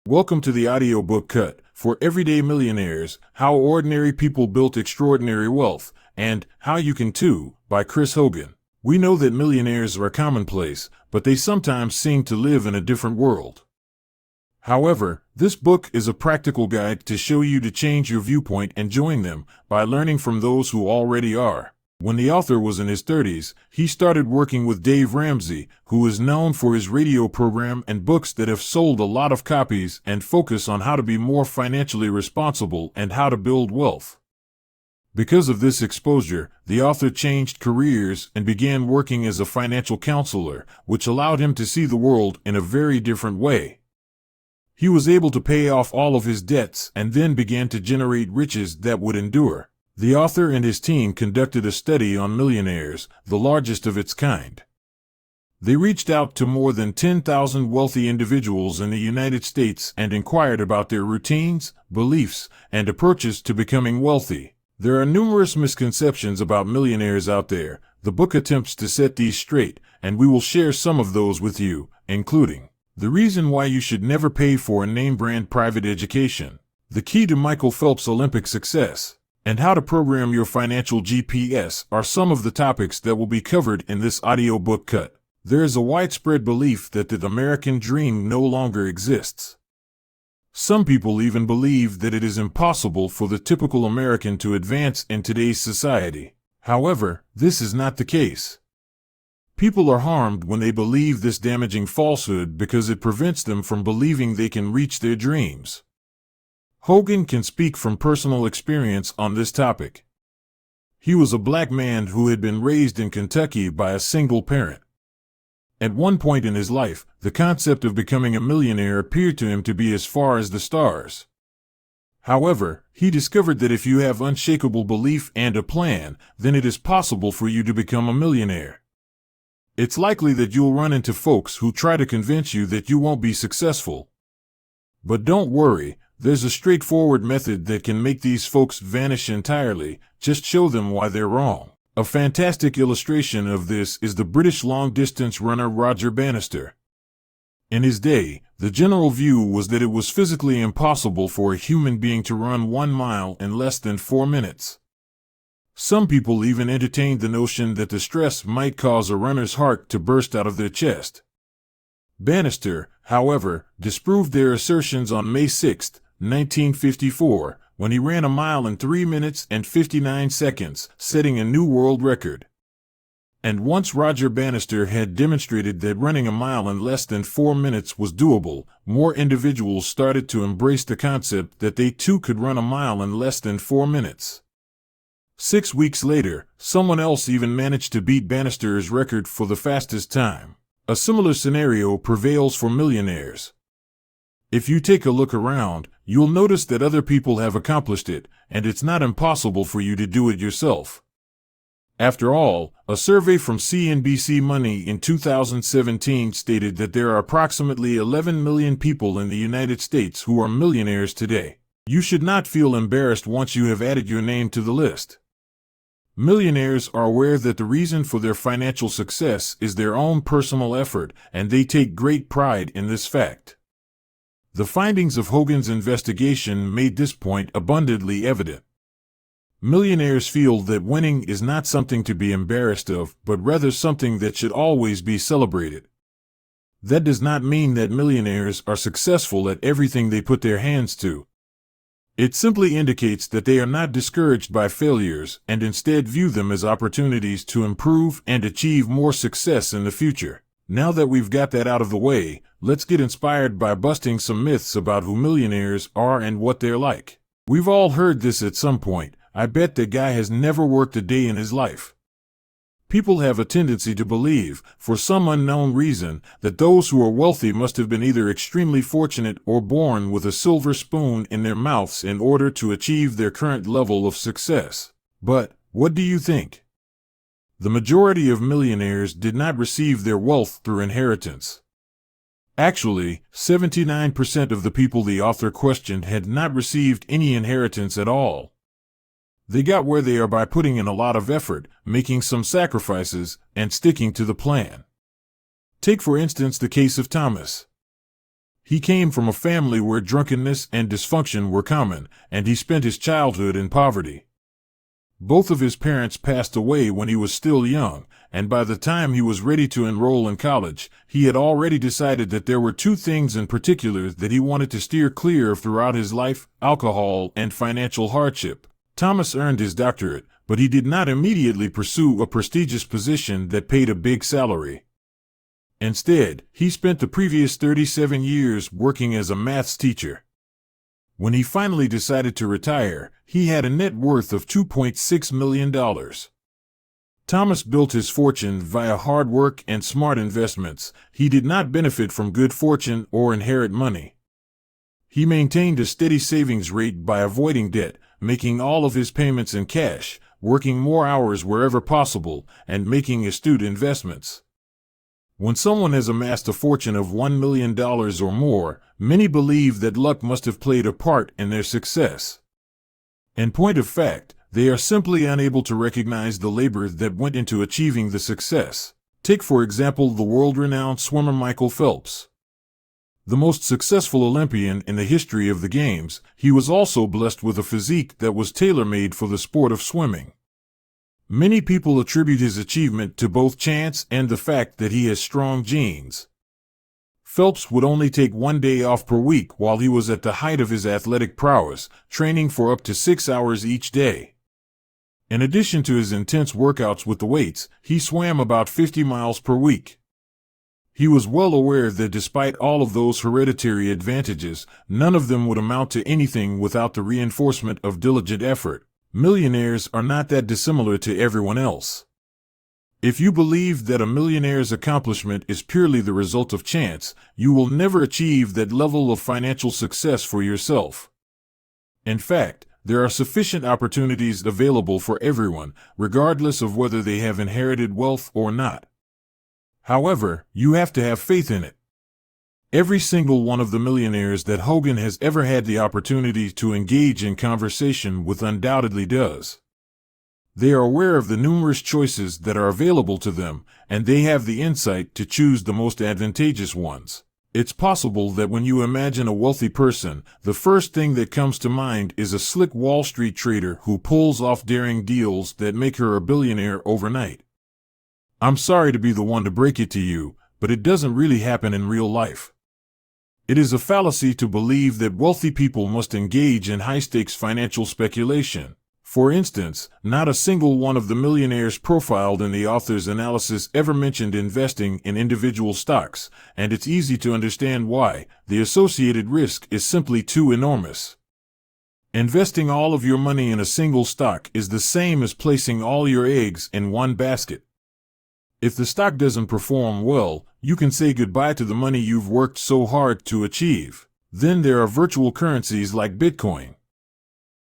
Welcome to the audiobook cut for Everyday Millionaires, How Ordinary People Built Extraordinary Wealth, and How You Can Too, by Chris Hogan. We know that millionaires are commonplace, but they sometimes seem to live in a different world. However, this book is a practical guide to show you to change your viewpoint and join them by learning from those who already are. When the author was in his 30s, he started working with Dave Ramsey, who is known for his radio program and books that have sold a lot of copies and focus on how to be more financially responsible and how to build wealth. Because of this exposure, the author changed careers and began working as a financial counselor, which allowed him to see the world in a very different way. He was able to pay off all of his debts and then began to generate riches that would endure. The author and his team conducted a study on millionaires, the largest of its kind. They reached out to more than 10,000 wealthy individuals in the United States and inquired about their routines, beliefs, and approaches to becoming wealthy. There are numerous misconceptions about millionaires out there. The book attempts to set these straight, and we will share some of those with you, including the reason why you should never pay for a name-brand private education, the key to Michael Phelps' Olympic success, and how to program your financial GPS are some of the topics that will be covered in this audiobook cut. There is a widespread belief that the American dream no longer exists. Some people even believe that it is impossible for the typical American to advance in today's society. However, this is not the case. People are harmed when they believe this damaging falsehood because it prevents them from believing they can reach their dreams. Hogan can speak from personal experience on this topic. He was a black man who had been raised in Kentucky by a single parent. At one point in his life, the concept of becoming a millionaire appeared to him to be as far as the stars. However, he discovered that if you have unshakable belief and a plan, then it is possible for you to become a millionaire. It's likely that you'll run into folks who try to convince you that you won't be successful. But don't worry. There's a straightforward method that can make these folks vanish entirely. Just show them why they're wrong. A fantastic illustration of this is the British long-distance runner Roger Bannister. In his day, the general view was that it was physically impossible for a human being to run 1 mile in less than 4 minutes. Some people even entertained the notion that the stress might cause a runner's heart to burst out of their chest. Bannister, however, disproved their assertions on May 6, 1954, when he ran a mile in 3 minutes and 59 seconds, setting a new world record. And once Roger Bannister had demonstrated that running a mile in less than 4 minutes was doable, more individuals started to embrace the concept that they too could run a mile in less than 4 minutes. 6 weeks later, someone else even managed to beat Bannister's record for the fastest time. A similar scenario prevails for millionaires. If you take a look around, you'll notice that other people have accomplished it, and it's not impossible for you to do it yourself. After all, a survey from CNBC Money in 2017 stated that there are approximately 11 million people in the United States who are millionaires today. You should not feel embarrassed once you have added your name to the list. Millionaires are aware that the reason for their financial success is their own personal effort, and they take great pride in this fact. The findings of Hogan's investigation made this point abundantly evident. Millionaires feel that winning is not something to be embarrassed of, but rather something that should always be celebrated. That does not mean that millionaires are successful at everything they put their hands to. It simply indicates that they are not discouraged by failures and instead view them as opportunities to improve and achieve more success in the future. Now that we've got that out of the way, let's get inspired by busting some myths about who millionaires are and what they're like. We've all heard this at some point. I bet that guy has never worked a day in his life. People have a tendency to believe, for some unknown reason, that those who are wealthy must have been either extremely fortunate or born with a silver spoon in their mouths in order to achieve their current level of success. But, what do you think? The majority of millionaires did not receive their wealth through inheritance. Actually, 79% of the people the author questioned had not received any inheritance at all. They got where they are by putting in a lot of effort, making some sacrifices, and sticking to the plan. Take for instance the case of Thomas. He came from a family where drunkenness and dysfunction were common, and he spent his childhood in poverty. Both of his parents passed away when he was still young, and by the time he was ready to enroll in college, he had already decided that there were two things in particular that he wanted to steer clear of throughout his life: alcohol and financial hardship. Thomas earned his doctorate, but he did not immediately pursue a prestigious position that paid a big salary. Instead, he spent the previous 37 years working as a maths teacher. When he finally decided to retire, he had a net worth of $2.6 million. Thomas built his fortune via hard work and smart investments. He did not benefit from good fortune or inherit money. He maintained a steady savings rate by avoiding debt, making all of his payments in cash, working more hours wherever possible, and making astute investments. When someone has amassed a fortune of $1 million or more, many believe that luck must have played a part in their success. In point of fact, they are simply unable to recognize the labor that went into achieving the success. Take, for example, the world-renowned swimmer Michael Phelps. The most successful Olympian in the history of the Games, he was also blessed with a physique that was tailor-made for the sport of swimming. Many people attribute his achievement to both chance and the fact that he has strong genes. Phelps would only take 1 day off per week while he was at the height of his athletic prowess, training for up to 6 hours each day. In addition to his intense workouts with the weights, he swam about 50 miles per week. He was well aware that despite all of those hereditary advantages, none of them would amount to anything without the reinforcement of diligent effort. Millionaires are not that dissimilar to everyone else. If you believe that a millionaire's accomplishment is purely the result of chance, you will never achieve that level of financial success for yourself. In fact, there are sufficient opportunities available for everyone, regardless of whether they have inherited wealth or not. However, you have to have faith in it. Every single one of the millionaires that Hogan has ever had the opportunity to engage in conversation with undoubtedly does. They are aware of the numerous choices that are available to them, and they have the insight to choose the most advantageous ones. It's possible that when you imagine a wealthy person, the first thing that comes to mind is a slick Wall Street trader who pulls off daring deals that make her a billionaire overnight. I'm sorry to be the one to break it to you, but it doesn't really happen in real life. It is a fallacy to believe that wealthy people must engage in high-stakes financial speculation. For instance, not a single one of the millionaires profiled in the author's analysis ever mentioned investing in individual stocks, and it's easy to understand why. The associated risk is simply too enormous. Investing all of your money in a single stock is the same as placing all your eggs in one basket. If the stock doesn't perform well, you can say goodbye to the money you've worked so hard to achieve. Then there are virtual currencies like Bitcoin.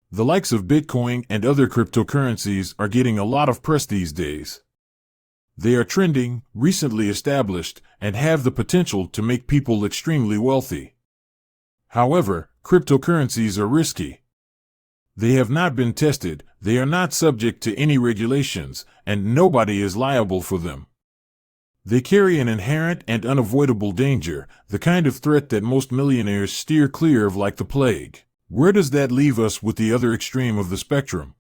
The likes of Bitcoin and other cryptocurrencies are getting a lot of press these days. They are trending, recently established, and have the potential to make people extremely wealthy. However, cryptocurrencies are risky. They have not been tested, they are not subject to any regulations, and nobody is liable for them. They carry an inherent and unavoidable danger, the kind of threat that most millionaires steer clear of like the plague. Where does that leave us with the other extreme of the spectrum?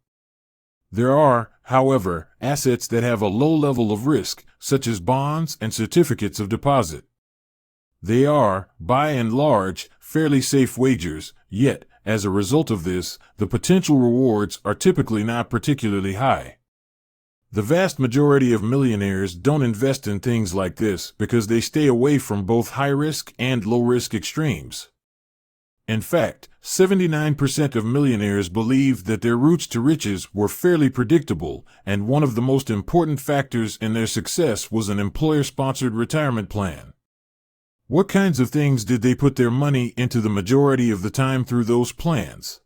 There are, however, assets that have a low level of risk, such as bonds and certificates of deposit. They are, by and large, fairly safe wagers, yet, as a result of this, the potential rewards are typically not particularly high. The vast majority of millionaires don't invest in things like this because they stay away from both high-risk and low-risk extremes. In fact, 79% of millionaires believe that their routes to riches were fairly predictable, and one of the most important factors in their success was an employer-sponsored retirement plan. What kinds of things did they put their money into the majority of the time through those plans?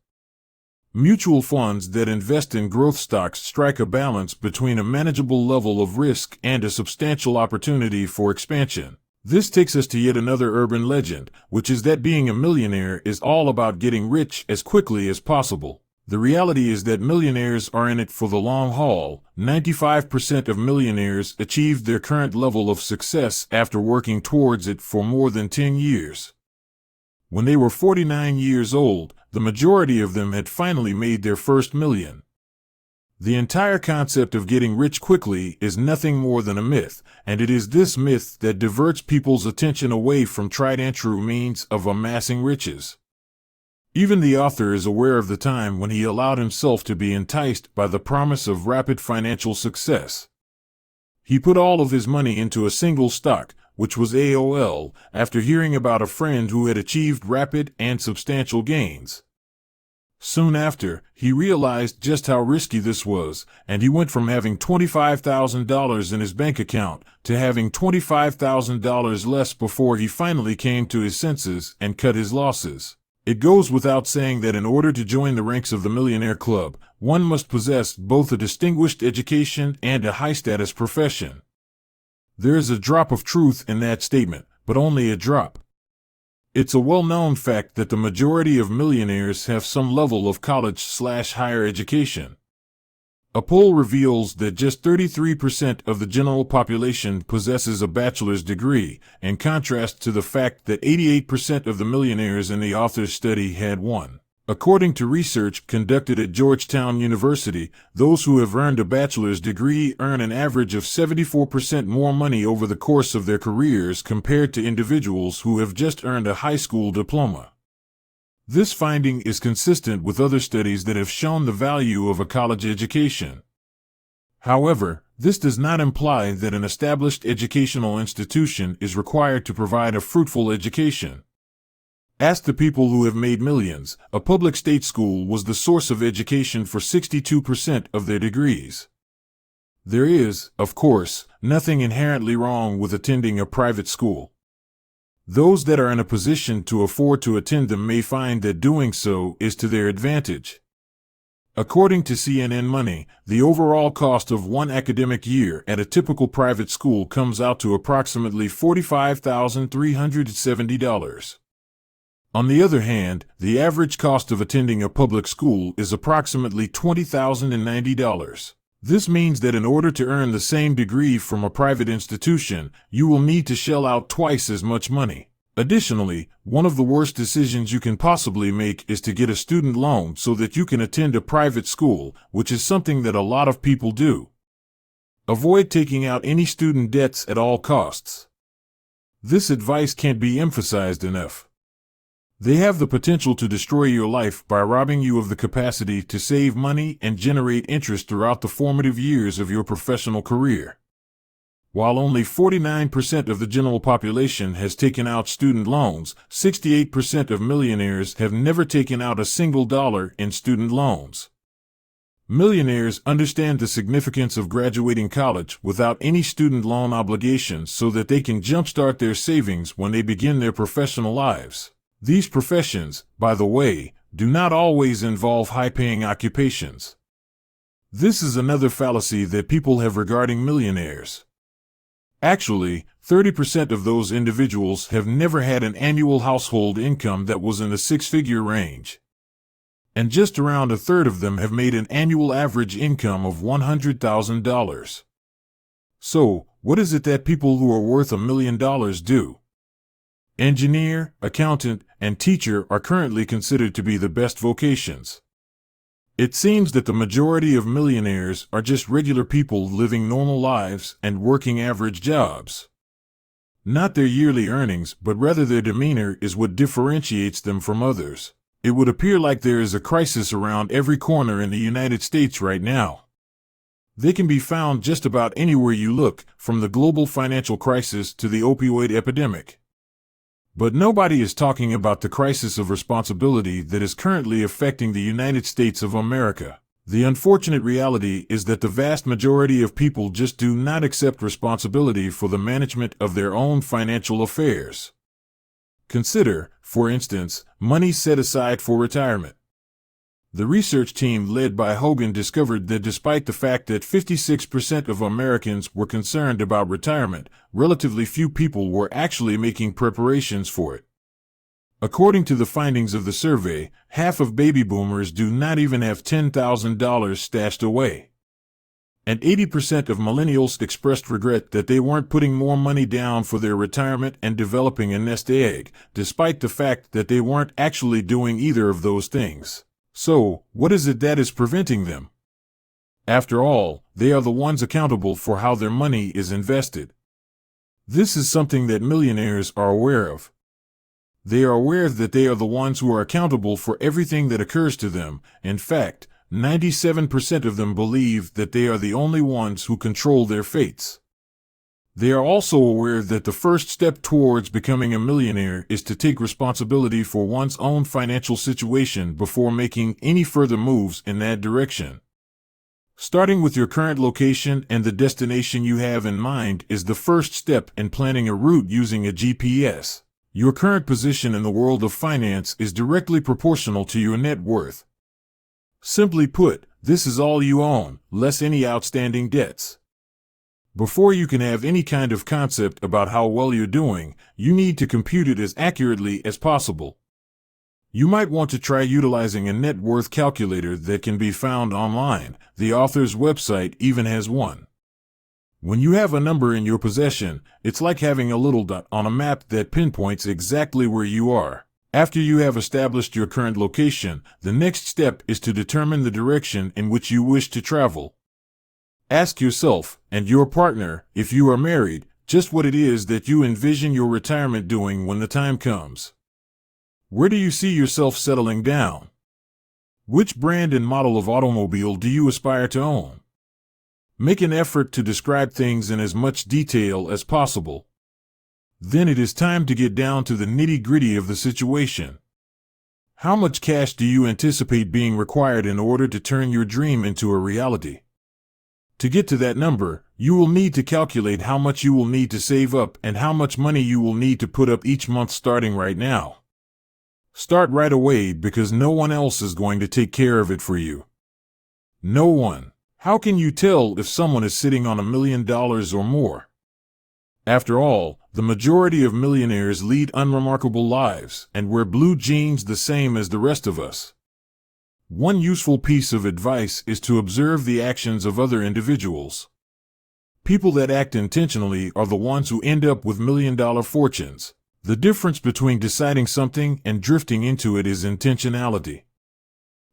Mutual funds that invest in growth stocks strike a balance between a manageable level of risk and a substantial opportunity for expansion. This takes us to yet another urban legend, which is that being a millionaire is all about getting rich as quickly as possible. The reality is that millionaires are in it for the long haul. 95% of millionaires achieved their current level of success after working towards it for more than 10 years. When they were 49 years old, the majority of them had finally made their first million. The entire concept of getting rich quickly is nothing more than a myth, and it is this myth that diverts people's attention away from tried and true means of amassing riches. Even the author is aware of the time when he allowed himself to be enticed by the promise of rapid financial success. He put all of his money into a single stock, which was AOL, after hearing about a friend who had achieved rapid and substantial gains. Soon after, he realized just how risky this was, and he went from having $25,000 in his bank account to having $25,000 less before he finally came to his senses and cut his losses. It goes without saying that in order to join the ranks of the Millionaire Club, one must possess both a distinguished education and a high-status profession. There is a drop of truth in that statement, but only a drop. It's a well-known fact that the majority of millionaires have some level of college/higher education. A poll reveals that just 33% of the general population possesses a bachelor's degree, in contrast to the fact that 88% of the millionaires in the author's study had one. According to research conducted at Georgetown University, those who have earned a bachelor's degree earn an average of 74% more money over the course of their careers compared to individuals who have just earned a high school diploma. This finding is consistent with other studies that have shown the value of a college education. However, this does not imply that an established educational institution is required to provide a fruitful education. Ask the people who have made millions. A public state school was the source of education for 62% of their degrees. There is, of course, nothing inherently wrong with attending a private school. Those that are in a position to afford to attend them may find that doing so is to their advantage. According to CNN Money, the overall cost of one academic year at a typical private school comes out to approximately $45,370. On the other hand, the average cost of attending a public school is approximately $20,090. This means that in order to earn the same degree from a private institution, you will need to shell out twice as much money. Additionally, one of the worst decisions you can possibly make is to get a student loan so that you can attend a private school, which is something that a lot of people do. Avoid taking out any student debts at all costs. This advice can't be emphasized enough. They have the potential to destroy your life by robbing you of the capacity to save money and generate interest throughout the formative years of your professional career. While only 49% of the general population has taken out student loans, 68% of millionaires have never taken out a single dollar in student loans. Millionaires understand the significance of graduating college without any student loan obligations so that they can jumpstart their savings when they begin their professional lives. These professions, by the way, do not always involve high-paying occupations. This is another fallacy that people have regarding millionaires. Actually, 30% of those individuals have never had an annual household income that was in the six-figure range. And just around a third of them have made an annual average income of $100,000. So, what is it that people who are worth $1 million do? Engineer, accountant, and teacher are currently considered to be the best vocations. It seems that the majority of millionaires are just regular people living normal lives and working average jobs. Not their yearly earnings, but rather their demeanor is what differentiates them from others. It would appear like there is a crisis around every corner in the United States right now. They can be found just about anywhere you look, from the global financial crisis to the opioid epidemic. But nobody is talking about the crisis of responsibility that is currently affecting the United States of America. The unfortunate reality is that the vast majority of people just do not accept responsibility for the management of their own financial affairs. Consider, for instance, money set aside for retirement. The research team led by Hogan discovered that despite the fact that 56% of Americans were concerned about retirement, relatively few people were actually making preparations for it. According to the findings of the survey, half of baby boomers do not even have $10,000 stashed away. And 80% of millennials expressed regret that they weren't putting more money down for their retirement and developing a nest egg, despite the fact that they weren't actually doing either of those things. So, what is it that is preventing them? After all, they are the ones accountable for how their money is invested. This is something that millionaires are aware of. They are aware that they are the ones who are accountable for everything that occurs to them. In fact, 97% of them believe that they are the only ones who control their fates. They are also aware that the first step towards becoming a millionaire is to take responsibility for one's own financial situation before making any further moves in that direction. Starting with your current location and the destination you have in mind is the first step in planning a route using a GPS. Your current position in the world of finance is directly proportional to your net worth. Simply put, this is all you own, less any outstanding debts. Before you can have any kind of concept about how well you're doing, you need to compute it as accurately as possible. You might want to try utilizing a net worth calculator that can be found online. The author's website even has one. When you have a number in your possession, it's like having a little dot on a map that pinpoints exactly where you are. After you have established your current location, the next step is to determine the direction in which you wish to travel. Ask yourself, and your partner, if you are married, just what it is that you envision your retirement doing when the time comes. Where do you see yourself settling down? Which brand and model of automobile do you aspire to own? Make an effort to describe things in as much detail as possible. Then it is time to get down to the nitty-gritty of the situation. How much cash do you anticipate being required in order to turn your dream into a reality? To get to that number, you will need to calculate how much you will need to save up and how much money you will need to put up each month starting right now. Start right away because no one else is going to take care of it for you. No one. How can you tell if someone is sitting on $1 million or more? After all, the majority of millionaires lead unremarkable lives and wear blue jeans the same as the rest of us. One useful piece of advice is to observe the actions of other individuals. People that act intentionally are the ones who end up with million-dollar fortunes. The difference between deciding something and drifting into it is intentionality.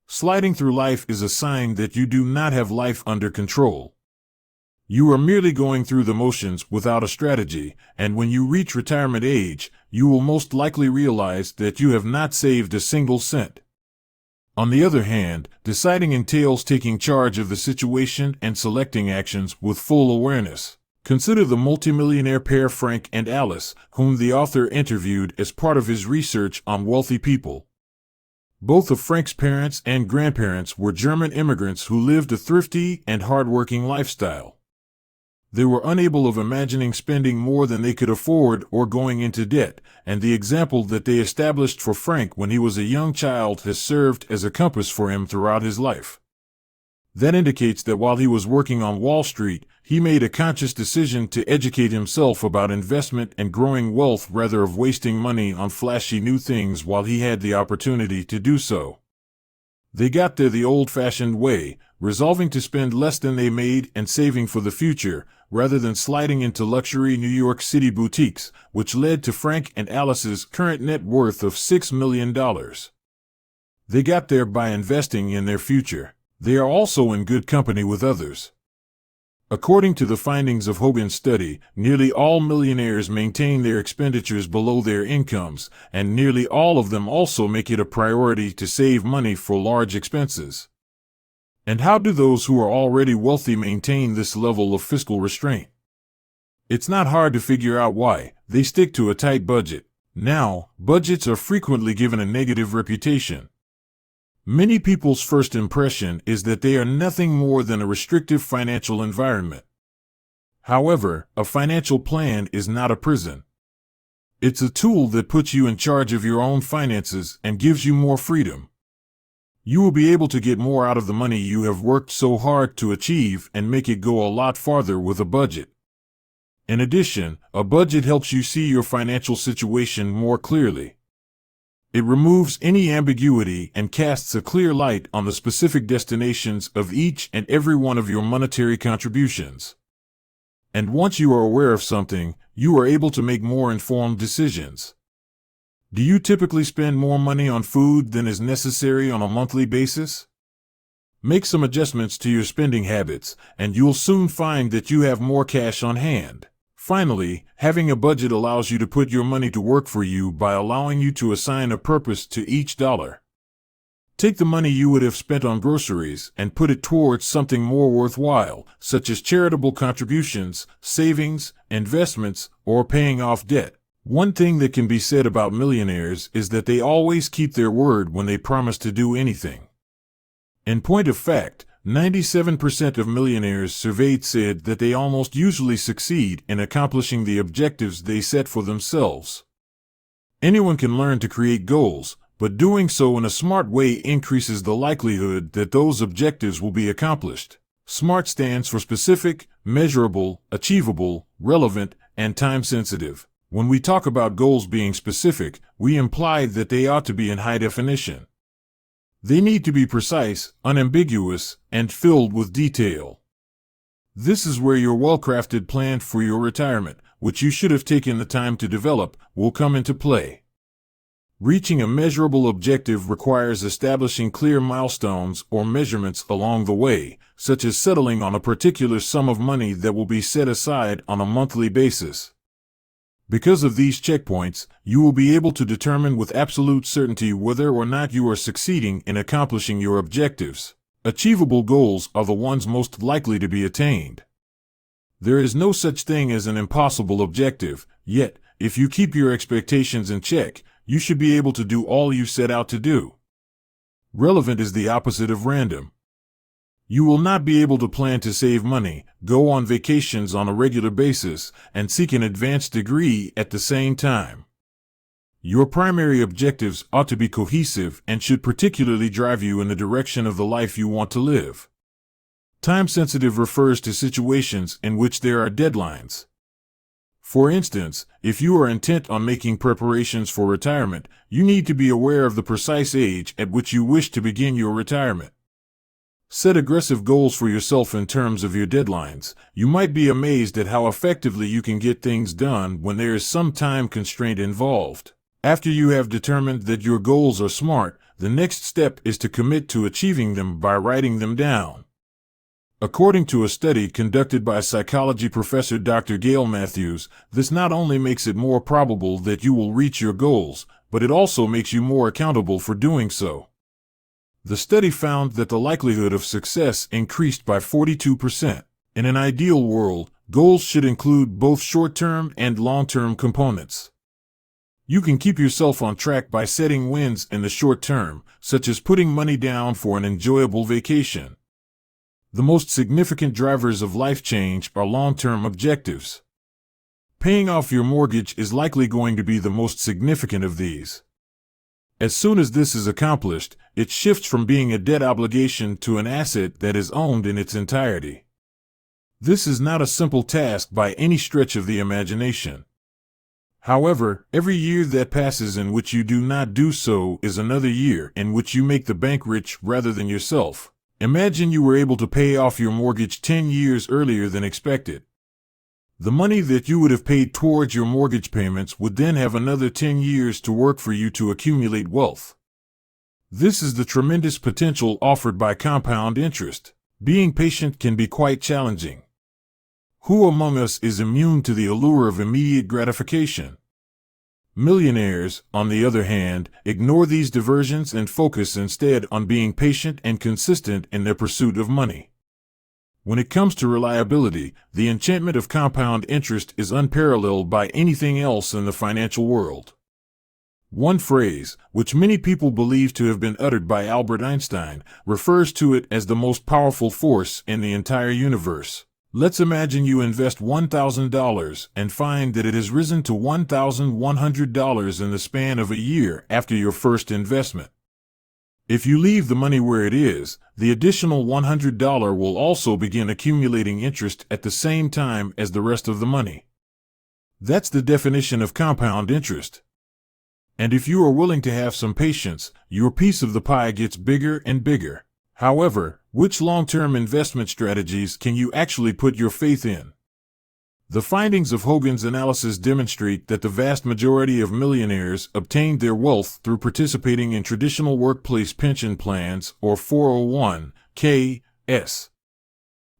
Sliding through life is a sign that you do not have life under control. You are merely going through the motions without a strategy, and when you reach retirement age, you will most likely realize that you have not saved a single cent. On the other hand, deciding entails taking charge of the situation and selecting actions with full awareness. Consider the multimillionaire pair Frank and Alice, whom the author interviewed as part of his research on wealthy people. Both of Frank's parents and grandparents were German immigrants who lived a thrifty and hardworking lifestyle. They were unable of imagining spending more than they could afford or going into debt, and the example that they established for Frank when he was a young child has served as a compass for him throughout his life. That indicates that while he was working on Wall Street, he made a conscious decision to educate himself about investment and growing wealth rather than wasting money on flashy new things while he had the opportunity to do so. They got there the old-fashioned way, resolving to spend less than they made and saving for the future, rather than sliding into luxury New York City boutiques, which led to Frank and Alice's current net worth of $6 million. They got there by investing in their future. They are also in good company with others. According to the findings of Hogan's study, nearly all millionaires maintain their expenditures below their incomes, and nearly all of them also make it a priority to save money for large expenses. And how do those who are already wealthy maintain this level of fiscal restraint? It's not hard to figure out why. They stick to a tight budget. Now, budgets are frequently given a negative reputation. Many people's first impression is that they are nothing more than a restrictive financial environment. However, a financial plan is not a prison. It's a tool that puts you in charge of your own finances and gives you more freedom. You will be able to get more out of the money you have worked so hard to achieve and make it go a lot farther with a budget. In addition, a budget helps you see your financial situation more clearly. It removes any ambiguity and casts a clear light on the specific destinations of each and every one of your monetary contributions. And once you are aware of something, you are able to make more informed decisions. Do you typically spend more money on food than is necessary on a monthly basis? Make some adjustments to your spending habits, and you'll soon find that you have more cash on hand. Finally, having a budget allows you to put your money to work for you by allowing you to assign a purpose to each dollar. Take the money you would have spent on groceries and put it towards something more worthwhile, such as charitable contributions, savings, investments, or paying off debt. One thing that can be said about millionaires is that they always keep their word when they promise to do anything. In point of fact, 97% of millionaires surveyed said that they almost usually succeed in accomplishing the objectives they set for themselves. Anyone can learn to create goals, but doing so in a smart way increases the likelihood that those objectives will be accomplished. SMART stands for specific, measurable, achievable, relevant, and time-sensitive. When we talk about goals being specific, we imply that they ought to be in high definition. They need to be precise, unambiguous, and filled with detail. This is where your well-crafted plan for your retirement, which you should have taken the time to develop, will come into play. Reaching a measurable objective requires establishing clear milestones or measurements along the way, such as settling on a particular sum of money that will be set aside on a monthly basis. Because of these checkpoints, you will be able to determine with absolute certainty whether or not you are succeeding in accomplishing your objectives. Achievable goals are the ones most likely to be attained. There is no such thing as an impossible objective, yet, if you keep your expectations in check, you should be able to do all you set out to do. Relevant is the opposite of random. You will not be able to plan to save money, go on vacations on a regular basis, and seek an advanced degree at the same time. Your primary objectives ought to be cohesive and should particularly drive you in the direction of the life you want to live. Time-sensitive refers to situations in which there are deadlines. For instance, if you are intent on making preparations for retirement, you need to be aware of the precise age at which you wish to begin your retirement. Set aggressive goals for yourself in terms of your deadlines. You might be amazed at how effectively you can get things done when there is some time constraint involved. After you have determined that your goals are smart, the next step is to commit to achieving them by writing them down. According to a study conducted by psychology professor Dr. Gail Matthews, this not only makes it more probable that you will reach your goals, but it also makes you more accountable for doing so. The study found that the likelihood of success increased by 42%. In an ideal world, goals should include both short-term and long-term components. You can keep yourself on track by setting wins in the short term, such as putting money down for an enjoyable vacation. The most significant drivers of life change are long-term objectives. Paying off your mortgage is likely going to be the most significant of these. As soon as this is accomplished, it shifts from being a debt obligation to an asset that is owned in its entirety. This is not a simple task by any stretch of the imagination. However, every year that passes in which you do not do so is another year in which you make the bank rich rather than yourself. Imagine you were able to pay off your mortgage 10 years earlier than expected. The money that you would have paid towards your mortgage payments would then have another 10 years to work for you to accumulate wealth. This is the tremendous potential offered by compound interest. Being patient can be quite challenging. Who among us is immune to the allure of immediate gratification? Millionaires, on the other hand, ignore these diversions and focus instead on being patient and consistent in their pursuit of money. When it comes to reliability, the enchantment of compound interest is unparalleled by anything else in the financial world. One phrase, which many people believe to have been uttered by Albert Einstein, refers to it as the most powerful force in the entire universe. Let's imagine you invest $1,000 and find that it has risen to $1,100 in the span of a year after your first investment. If you leave the money where it is, the additional $100 will also begin accumulating interest at the same time as the rest of the money. That's the definition of compound interest. And if you are willing to have some patience, your piece of the pie gets bigger and bigger. However, which long-term investment strategies can you actually put your faith in? The findings of Hogan's analysis demonstrate that the vast majority of millionaires obtained their wealth through participating in traditional workplace pension plans or 401(k)s.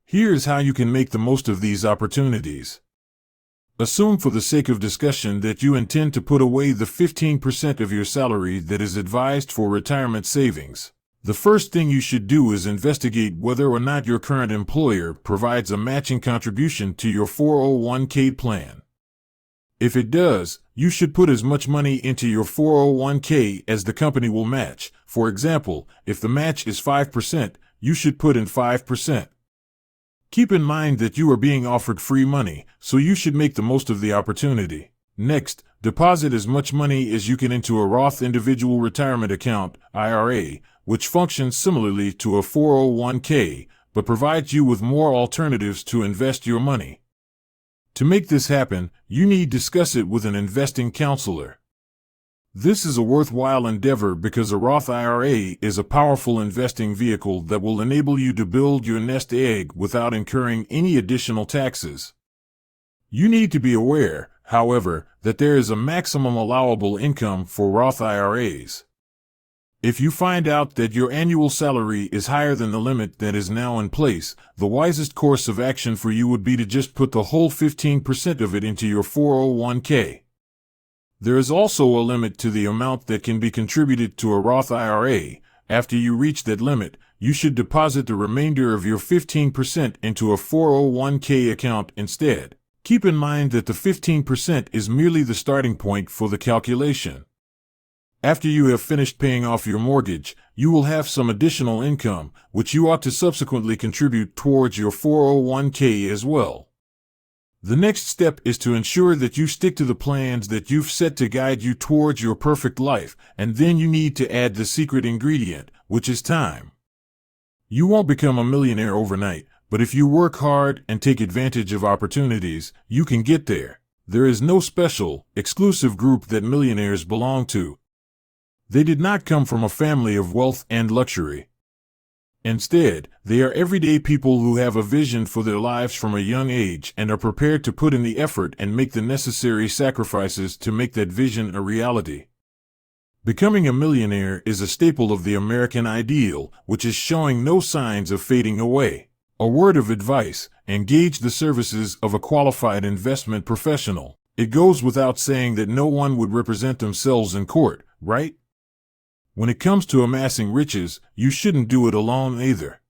Here's how you can make the most of these opportunities. Assume for the sake of discussion that you intend to put away the 15% of your salary that is advised for retirement savings. The first thing you should do is investigate whether or not your current employer provides a matching contribution to your 401(k) plan. If it does, you should put as much money into your 401(k) as the company will match. For example, if the match is 5%, you should put in 5%. Keep in mind that you are being offered free money, so you should make the most of the opportunity. Next, deposit as much money as you can into a Roth Individual Retirement Account, IRA, which functions similarly to a 401(k), but provides you with more alternatives to invest your money. To make this happen, you need to discuss it with an investing counselor. This is a worthwhile endeavor because a Roth IRA is a powerful investing vehicle that will enable you to build your nest egg without incurring any additional taxes. You need to be aware, however, that there is a maximum allowable income for Roth IRAs. If you find out that your annual salary is higher than the limit that is now in place, the wisest course of action for you would be to just put the whole 15% of it into your 401(k). There is also a limit to the amount that can be contributed to a Roth IRA. After you reach that limit, you should deposit the remainder of your 15% into a 401(k) account instead. Keep in mind that the 15% is merely the starting point for the calculation. After you have finished paying off your mortgage, you will have some additional income, which you ought to subsequently contribute towards your 401(k) as well. The next step is to ensure that you stick to the plans that you've set to guide you towards your perfect life, and then you need to add the secret ingredient, which is time. You won't become a millionaire overnight, but if you work hard and take advantage of opportunities, you can get there. There is no special, exclusive group that millionaires belong to. They did not come from a family of wealth and luxury. Instead, they are everyday people who have a vision for their lives from a young age and are prepared to put in the effort and make the necessary sacrifices to make that vision a reality. Becoming a millionaire is a staple of the American ideal, which is showing no signs of fading away. A word of advice: engage the services of a qualified investment professional. It goes without saying that no one would represent themselves in court, right? When it comes to amassing riches, you shouldn't do it alone either.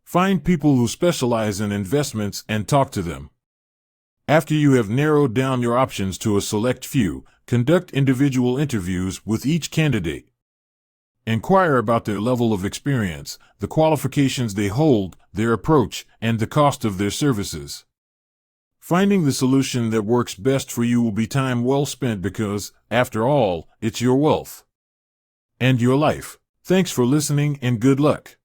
Find people who specialize in investments and talk to them. After you have narrowed down your options to a select few, conduct individual interviews with each candidate. Inquire about their level of experience, the qualifications they hold, their approach, and the cost of their services. Finding the solution that works best for you will be time well spent because, after all, it's your wealth and your life. Thanks for listening and good luck.